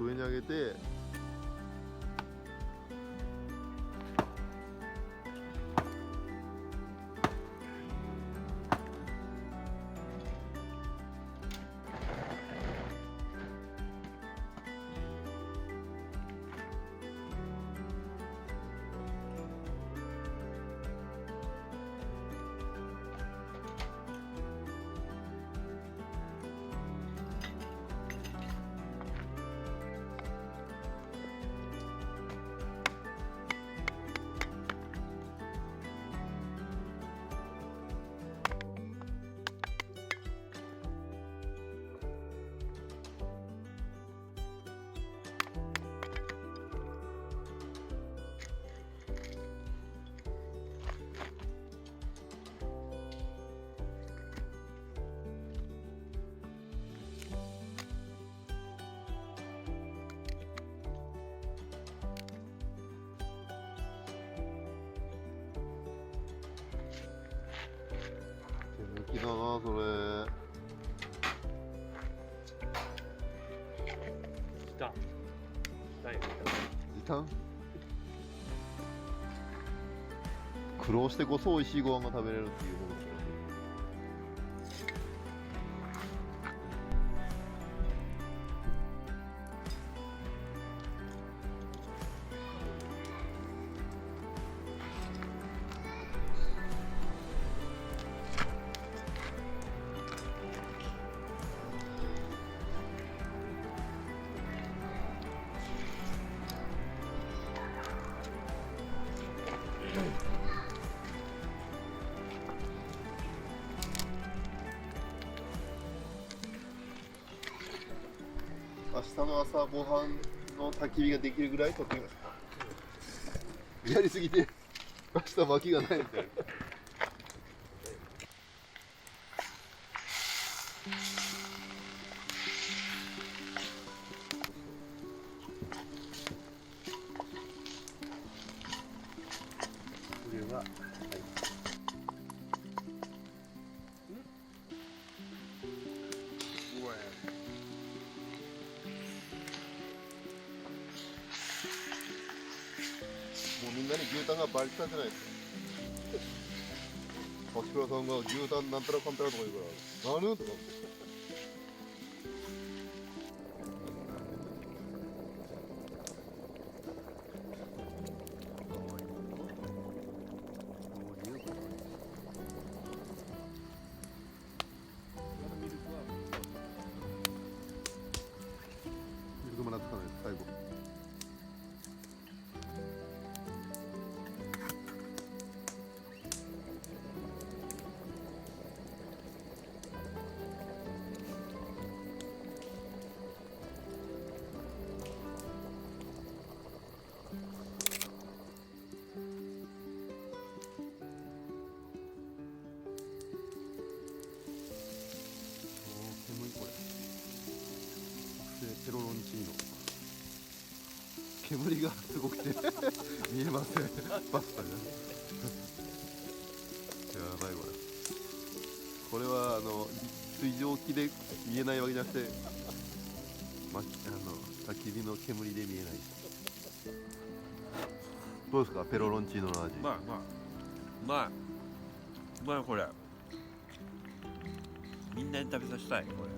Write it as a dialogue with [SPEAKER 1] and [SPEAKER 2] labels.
[SPEAKER 1] 上に上げて、手抜きだなそれ。
[SPEAKER 2] 時短
[SPEAKER 1] 時短。苦労してこそ美味しいご飯が食べれるっていうことですよ。明日の朝ごはんの焚き火ができるぐらい取ってみますか。やりすぎて明日薪がないみたいな。これは、もうみんなに牛タンがバリカンじゃないですか。秋倉さんが牛タンなんたらかんたらとか言うから、なるとか思って。ミルクもらってたね、最後。煙これペロロンチーノ、煙がすごくて見えませんパスタがやばいこれは水蒸気で見えないわけじゃなくて、焚き火の煙で見えない。どうですかペロロンチーノの味。
[SPEAKER 2] うまいこれ。みんなに食べさせたいこれ。